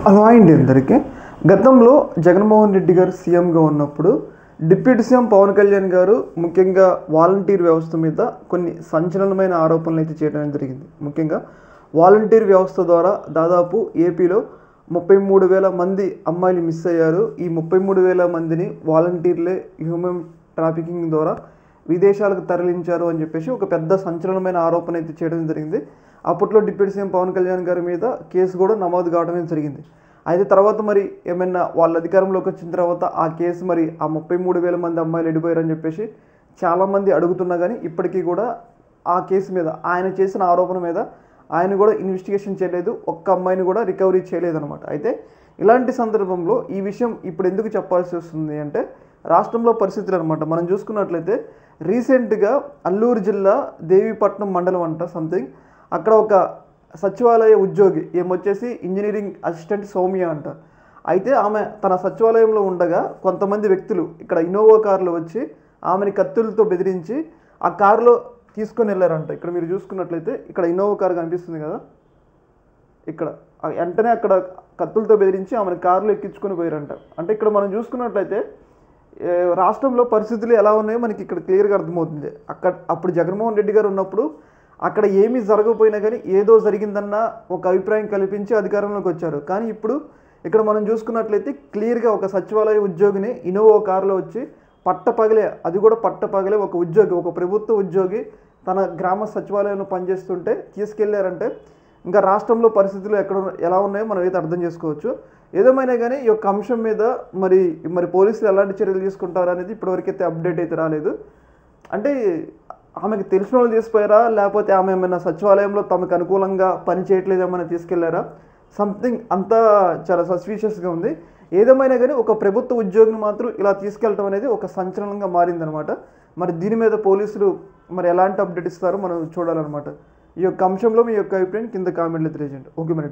అలా అయింది అందరికీ. గతంలో జగన్మోహన్ రెడ్డి గారు సీఎంగా ఉన్నప్పుడు డిప్యూటీ సీఎం పవన్ కళ్యాణ్ గారు ముఖ్యంగా వాలంటీర్ వ్యవస్థ మీద కొన్ని సంచలనమైన ఆరోపణలు అయితే చేయడం జరిగింది. ముఖ్యంగా వాలంటీర్ వ్యవస్థ ద్వారా దాదాపు ఏపీలో 33,000 మంది అమ్మాయిలు మిస్ అయ్యారు. ఈ 33,000 మందిని వాలంటీర్లే హ్యూమన్ ట్రాఫికింగ్ ద్వారా విదేశాలకు తరలించారు అని చెప్పేసి ఒక పెద్ద సంచలనమైన ఆరోపణ అయితే చేయడం జరిగింది. అప్పట్లో డిప్యూటీ సీఎం పవన్ కళ్యాణ్ గారి మీద కేసు కూడా నమోదు కావడమే జరిగింది. అయితే తర్వాత మరి ఏమైనా వాళ్ళ అధికారంలోకి వచ్చిన తర్వాత ఆ కేసు మరి ఆ 33,000 మంది అమ్మాయిలు ఎడిపోయారని చెప్పేసి చాలామంది అడుగుతున్నా కానీ ఇప్పటికీ కూడా ఆ కేసు మీద ఆయన చేసిన ఆరోపణ మీద ఆయన కూడా ఇన్వెస్టిగేషన్ చేయలేదు, ఒక్క అమ్మాయిని కూడా రికవరీ చేయలేదన్నమాట. అయితే ఇలాంటి సందర్భంలో ఈ విషయం ఇప్పుడు ఎందుకు చెప్పాల్సి వస్తుంది అంటే రాష్ట్రంలో పరిస్థితులు అనమాట. మనం చూసుకున్నట్లయితే రీసెంట్గా అల్లూరు జిల్లా దేవీపట్నం మండలం అంట సంథింగ్, అక్కడ ఒక సచివాలయ ఉద్యోగి ఏమొచ్చేసి ఇంజనీరింగ్ అసిస్టెంట్ సౌమ్య అంట. అయితే ఆమె తన సచివాలయంలో ఉండగా కొంతమంది వ్యక్తులు ఇక్కడ ఇన్నోవా కారులో వచ్చి ఆమెని కత్తులతో బెదిరించి ఆ కారులో తీసుకొని వెళ్ళారంట. ఇక్కడ మీరు చూసుకున్నట్లయితే ఇక్కడ ఇన్నోవా కారు కనిపిస్తుంది కదా, ఇక్కడ వెంటనే అక్కడ కత్తులతో బెదిరించి ఆమెను కారులో ఎక్కించుకొని పోయారంట. అంటే ఇక్కడ మనం చూసుకున్నట్లయితే రాష్ట్రంలో పరిస్థితులు ఎలా ఉన్నాయో మనకి ఇక్కడ క్లియర్గా అర్థమవుతుంది. అప్పుడు జగన్మోహన్ రెడ్డి గారు ఉన్నప్పుడు అక్కడ ఏమీ జరగకపోయినా కానీ ఏదో జరిగిందన్న ఒక అభిప్రాయం కల్పించి అధికారంలోకి వచ్చారు. కానీ ఇప్పుడు ఇక్కడ మనం చూసుకున్నట్లయితే క్లియర్గా ఒక సచివాలయ ఉద్యోగిని ఇన్నోవా కారులో వచ్చి పట్టపగలే, అది కూడా పట్టపగలే ఒక ఉద్యోగి, ఒక ప్రభుత్వ ఉద్యోగి తన గ్రామ సచివాలయంలో పనిచేస్తుంటే తీసుకెళ్లారంటే ఇంకా రాష్ట్రంలో పరిస్థితులు ఎలా ఉన్నాయో మనం అయితే అర్థం చేసుకోవచ్చు. ఏదేమైనా కానీ ఈ యొక్క అంశం మీద మరి పోలీసులు ఎలాంటి చర్యలు తీసుకుంటారు అనేది ఇప్పటివరకైతే అప్డేట్ అయితే రాలేదు. అంటే ఆమెకు తెలిసిన వాళ్ళు తీసిపోయారా, లేకపోతే ఆమె ఏమైనా సచివాలయంలో తమకు అనుకూలంగా పని చేయట్లేదేమైనా తీసుకెళ్లారా, సంథింగ్ అంతా చాలా సస్పీషియస్గా ఉంది. ఏదేమైనా కానీ ఒక ప్రభుత్వ ఉద్యోగిని మాత్రం ఇలా తీసుకెళ్ళడం అనేది ఒక సంచలనంగా మారిందనమాట. మరి దీని మీద పోలీసులు మరి ఎలాంటి అప్డేట్ ఇస్తారో మనం చూడాలన్నమాట. ఈ యొక్క అంశంలో మీ యొక్క అభిప్రాయం కింద కామెంట్లు తెలియజేయండి. ఓకే మరి.